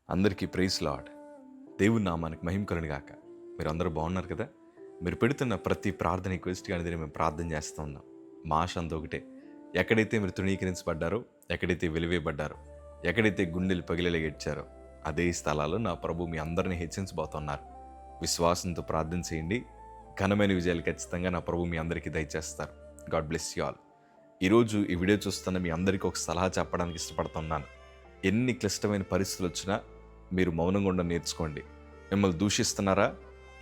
అందరికీ praise lord. దేవుని నామానికి మహిమ కలుగునుగాక. మీరు అందరూ బాగున్నారు కదా? మీరు పెడుతున్న ప్రతి ప్రార్థన రిక్వెస్ట్ అనేది మేము ప్రార్థన చేస్తూ ఉన్నాం. మా ఆశ అంతా ఒకటే, ఎక్కడైతే మీరు తృణీకరించబడ్డారో, ఎక్కడైతే వెలివేయబడ్డారో, ఎక్కడైతే గుండెలు పగిలేలాగిచ్చారో అదే స్థలాల్లో నా ప్రభు మీ అందరినీ హెచ్చించబోతున్నారు. విశ్వాసంతో ప్రార్థన చేయండి. ఘనమైన విజయాలు ఖచ్చితంగా నా ప్రభు మీ అందరికీ దయచేస్తారు. God bless you all. ఈరోజు ఈ వీడియో చూస్తున్న మీ అందరికీ ఒక సలహా చెప్పడానికి ఇష్టపడుతున్నాను. ఎన్ని క్లిష్టమైన పరిస్థితులు వచ్చినా మీరు మౌనంగా ఉండడం నేర్చుకోండి. మిమ్మల్ని దూషిస్తున్నారా?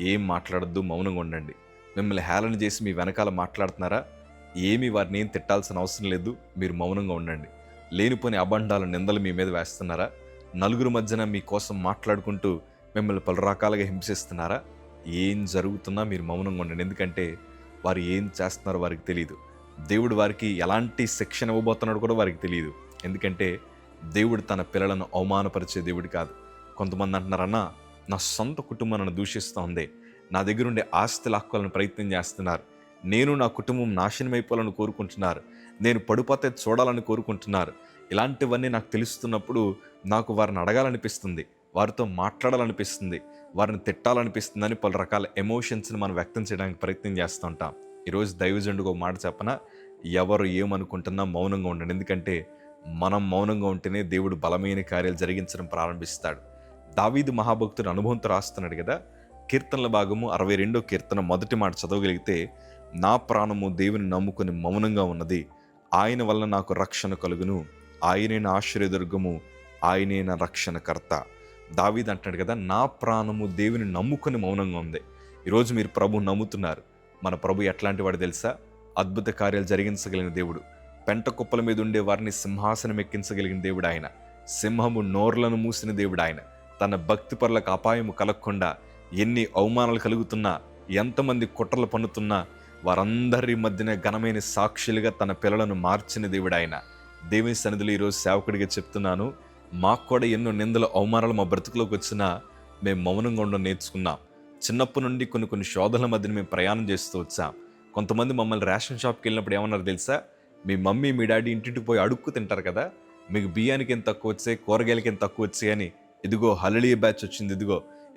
ఏం మాట్లాడద్దు, మౌనంగా ఉండండి. మిమ్మల్ని హేళన చేసి మీ వెనకాల మాట్లాడుతున్నారా? ఏమీ వారిని ఏం తిట్టాల్సిన అవసరం లేదు, మీరు మౌనంగా ఉండండి. లేనిపోని అబండాల నిందలు మీ మీద వేస్తున్నారా? నలుగురు మధ్యన మీకోసం మాట్లాడుకుంటూ మిమ్మల్ని పలు రకాలుగా హింసిస్తున్నారా? ఏం జరుగుతున్నా మీరు మౌనంగా ఉండండి. ఎందుకంటే వారు ఏం చేస్తున్నారో వారికి తెలియదు. దేవుడు వారికి ఎలాంటి శిక్షణ ఇవ్వబోతున్నాడో కూడా వారికి తెలియదు. ఎందుకంటే దేవుడు తన పిల్లలను అవమానపరిచే దేవుడు కాదు. కొంతమంది అంటున్నారన్నా, నా సొంత కుటుంబం నన్ను దూషిస్తూ ఉంది, నా దగ్గర ఉండే ఆస్తి లాక్కోవాలని ప్రయత్నం చేస్తున్నారు, నేను నా కుటుంబం నాశనం అయిపోవాలని కోరుకుంటున్నారు, నేను పడిపోతే చూడాలని కోరుకుంటున్నారు. ఇలాంటివన్నీ నాకు తెలుస్తున్నప్పుడు నాకు వారిని అడగాలనిపిస్తుంది, వారితో మాట్లాడాలనిపిస్తుంది, వారిని తిట్టాలనిపిస్తుందని పలు రకాల ఎమోషన్స్ని మనం వ్యక్తం చేయడానికి ప్రయత్నం చేస్తూ ఉంటాం. ఈరోజు దైవజనుడికి ఒక మాట చెప్పనా, ఎవరు ఏమనుకుంటున్నా మౌనంగా ఉండండి. ఎందుకంటే మనం మౌనంగా ఉంటేనే దేవుడు బలమైన కార్యాలు జరిగించడం ప్రారంభిస్తాడు. దావీదు మహాభక్తుడు అనుభవంతో రాస్తున్నాడు కదా. కీర్తనల భాగము 62వ కీర్తన మొదటి మాట చదవగలిగితే, నా ప్రాణము దేవుని నమ్ముకుని మౌనంగా ఉన్నది, ఆయన వల్ల నాకు రక్షణ కలుగును, ఆయనే నా ఆశ్రయదుర్గము, ఆయనే నా రక్షణకర్త. దావీదు అంటున్నాడు కదా, నా ప్రాణము దేవుని నమ్ముకుని మౌనంగా ఉంది. ఈరోజు మీరు ప్రభు నమ్ముతున్నారు. మన ప్రభు ఎట్లాంటి వాడు తెలుసా? అద్భుత కార్యాలు జరిగించగలిగిన దేవుడు. పెంట కుప్పల మీద ఉండే వారిని సింహాసనం ఎక్కించగలిగిన దేవుడు ఆయన. సింహము నోర్లను మూసిన దేవుడు ఆయన. తన భక్తి పరులకు అపాయము కలగకుండా ఎన్ని అవమానాలు కలుగుతున్నా, ఎంతమంది కుట్రలు పన్నుతున్నా వారందరి మధ్యన ఘనమైన సాక్షులుగా తన పిల్లలను మార్చిన దేవుడు ఆయన. దేవుని సన్నిధిలో ఈరోజు సేవకుడిగా చెప్తున్నాను, మాకు కూడా ఎన్నో నిందలు అవమానాలు మా బ్రతుకులోకి వచ్చినా మేము మౌనంగా ఉండడం నేర్చుకున్నాం. చిన్నప్పటి నుండి కొన్ని శోధనల మధ్యన మేము ప్రయాణం చేస్తూ వచ్చాం. కొంతమంది మమ్మల్ని రేషన్ షాప్కి వెళ్ళినప్పుడు ఏమన్నారు తెలుసా? మీ మమ్మీ మీ డాడీ ఇంటికి పోయి అడుక్కు తింటారు కదా, మీకు బియ్యానికి ఎంత తక్కువ వచ్చాయి, కూరగాయలకి ఎంత తక్కువ వచ్చాయి అని. ఇదిగో హల్లెలూయా బ్యాచ్ వచ్చింది,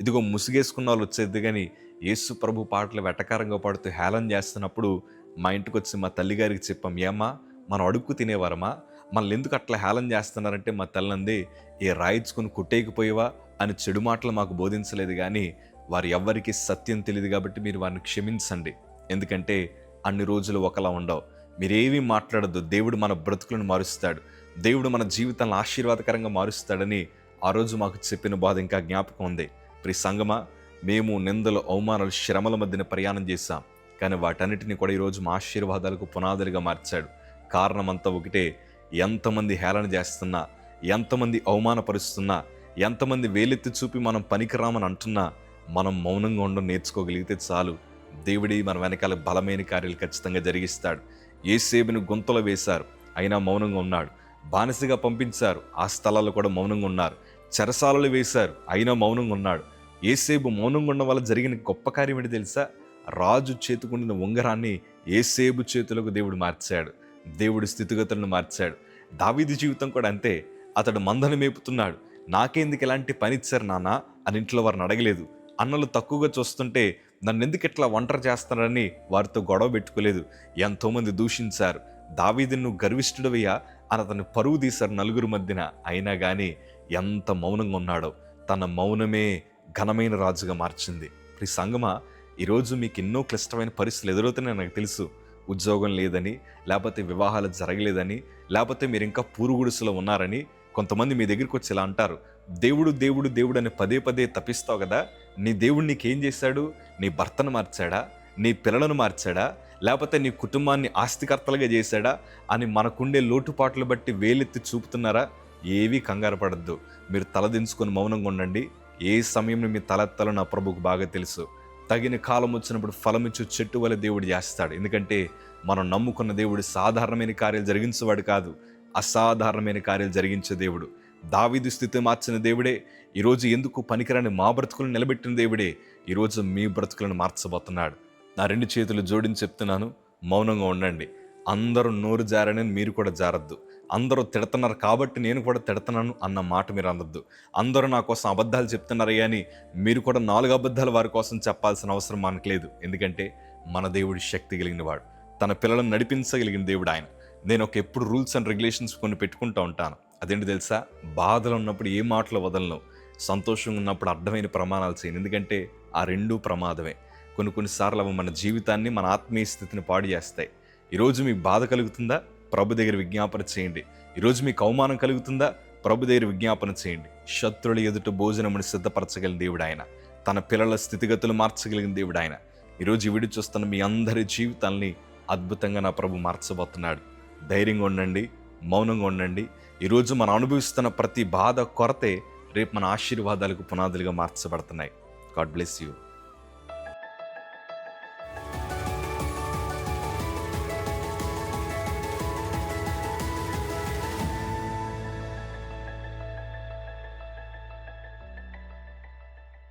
ఇదిగో ముసుగేసుకున్న వాళ్ళు వచ్చేది. కానీ యేసు ప్రభు పాటలు వెటకారంగా పాడుతూ హేళన చేస్తున్నప్పుడు మా ఇంటికి వచ్చి మా తల్లిగారికి చెప్పాం, ఏమ్మా మనం అడుక్కు తినేవారమ్మా, మనల్ని ఎందుకు అట్లా హేళన చేస్తున్నారంటే మా తల్లంది, ఏ రాయించుకుని కుట్టేయకపోయేవా అని చెడు మాటలు మాకు బోధించలేదు. కానీ వారు ఎవ్వరికి సత్యం తెలియదు కాబట్టి మీరు వారిని క్షమించండి. ఎందుకంటే అన్ని రోజులు ఒకలా ఉండవు. మీరేమీ మాట్లాడద్దు, దేవుడు మన బ్రతుకులను మారుస్తాడు, దేవుడు మన జీవితాలను ఆశీర్వాదకరంగా మారుస్తాడని ఆ రోజు మాకు చెప్పిన బాధ ఇంకా జ్ఞాపకం ఉంది. ప్రియ సంగమా, మేము నిందలు అవమానాలు శ్రమల మధ్యన ప్రయాణం చేశాం. కానీ వాటన్నిటిని కూడా ఈరోజు మా ఆశీర్వాదాలకు పునాదులుగా మార్చాడు. కారణం అంతా ఒకటే, ఎంతమంది హేళన చేస్తున్నా, ఎంతమంది అవమానపరుస్తున్నా, ఎంతమంది వేలెత్తి చూపి మనం పనికిరామని అంటున్నా, మనం మౌనంగా ఉండడం నేర్చుకోగలిగితే చాలు. దేవుడి మన వెనకాల బలమైన కార్యాలు ఖచ్చితంగా జరిగిస్తాడు. యేసేబును గుంతలో వేశారు, అయినా మౌనంగా ఉన్నాడు. బానిసగా పంపించారు, ఆ స్థలాల్లో కూడా మౌనంగా ఉన్నారు. చెరసాలలో వేశారు, అయినా మౌనంగా ఉన్నాడు. యేసేబు మౌనంగా ఉండడం వల్ల జరిగిన గొప్ప కార్యం ఏంటి తెలుసా? రాజు చేతికుండిన ఉంగరాన్ని యేసేబు చేతులకు దేవుడు మార్చాడు. దేవుడి స్థితిగతులను మార్చాడు. దావీదు జీవితం కూడా అంతే. అతడు మందను మేపుతున్నాడు, నాకెందుకు ఎలాంటి పని ఇచ్చారు నాన్న అని ఇంట్లో వారిని అడగలేదు. అన్నలు తక్కువగా చూస్తుంటే నన్ను ఎందుకు ఇట్లా ఒంటరి చేస్తారని వారితో గొడవ పెట్టుకోలేదు. ఎంతోమంది దూషించారు, దావీదు నువ్వు గర్విష్ఠుడవయ్యా అని అతను పరువు తీశారు నలుగురు మధ్యన. అయినా కానీ ఎంత మౌనంగా ఉన్నాడో, తన మౌనమే ఘనమైన రాజుగా మార్చింది. ఈ సంగమా, ఈరోజు మీకు ఎన్నో క్లిష్టమైన పరిస్థితులు ఎదురవుతున్నాయి నాకు తెలుసు. ఉద్యోగం లేదని, లేకపోతే వివాహాలు జరగలేదని, లేకపోతే మీరు ఇంకా పూరుగుడిసెలో ఉన్నారని కొంతమంది మీ దగ్గరికి వచ్చి ఇలా అంటారు, దేవుడు దేవుడు దేవుడు అని పదే పదే తప్పిస్తావు కదా, నీ దేవుడు నీకేం చేశాడు? నీ భర్తను మార్చాడా? నీ పిల్లలను మార్చాడా? లేకపోతే నీ కుటుంబాన్ని ఆస్తికర్తలుగా చేశాడా అని మనకుండే లోటుపాట్లు బట్టి వేలెత్తి చూపుతున్నారా? ఏవీ కంగారు పడద్దు, మీరు తలదించుకొని మౌనంగా ఉండండి. ఏ సమయంలో మీ తలెత్తాలో నా ప్రభుకు బాగా తెలుసు. తగిన కాలం వచ్చినప్పుడు ఫలమిచ్చు చెట్టు వల్ల దేవుడు చేస్తాడు. ఎందుకంటే మనం నమ్ముకున్న దేవుడు సాధారణమైన కార్యాలు జరిగించేవాడు కాదు, అసాధారణమైన కార్యాలు జరిగించే దేవుడు. దావీదు స్థితి మార్చిన దేవుడే ఈరోజు ఎందుకు పనికిరాని మా బ్రతుకులను నిలబెట్టిన దేవుడే ఈరోజు మీ బ్రతుకులను మార్చబోతున్నాడు. నా రెండు చేతులు జోడించి చెప్తున్నాను, మౌనంగా ఉండండి. అందరూ నోరు జారని మీరు కూడా జారద్దు. అందరూ తిడుతున్నారు కాబట్టి నేను కూడా తిడుతున్నాను అన్న మాట మీరు అనొద్దు. అందరూ నా కోసం అబద్ధాలు చెప్తున్నారయ్యా అని మీరు కూడా 4 అబద్ధాలు వారి కోసం చెప్పాల్సిన అవసరం మనకు లేదు. ఎందుకంటే మన దేవుడు శక్తి కలిగిన వాడు. తన పిల్లలను నడిపించగలిగిన దేవుడు ఆయన. నేను ఎప్పుడు రూల్స్ అండ్ రెగ్యులేషన్స్ కొన్ని పెట్టుకుంటూ ఉంటాను. అదేంటి తెలుసా? బాధలు ఉన్నప్పుడు ఏ మాటలు వదలను, సంతోషంగా ఉన్నప్పుడు అర్థమైన ప్రమాణాలు చేయను. ఎందుకంటే ఆ రెండూ ప్రమాదమే. కొన్నిసార్లు అవి మన జీవితాన్ని, మన ఆత్మీయ స్థితిని పాడు చేస్తాయి. ఈరోజు మీకు బాధ కలుగుతుందా? ప్రభు దగ్గర విజ్ఞాపన చేయండి. ఈరోజు మీకు అవమానం కలుగుతుందా? ప్రభు దగ్గర విజ్ఞాపన చేయండి. శత్రువుల ఎదుట భోజనమును సిద్ధపరచగలిగిన దేవుడు ఆయన. తన పిల్లల స్థితిగతులు మార్చగలిగిన దేవుడు ఆయన. ఈరోజు ఈ వీడియో చూస్తున్న మీ అందరి జీవితాల్ని అద్భుతంగా నా ప్రభు మార్చబోతున్నాడు. ధైర్యంగా ఉండండి, మౌనంగా ఉండండి. ఈరోజు మనం అనుభవిస్తున్న ప్రతి బాధ కొరతే రేపు మన ఆశీర్వాదాలకు పునాదులుగా మార్చబడుతున్నాయి. God bless you.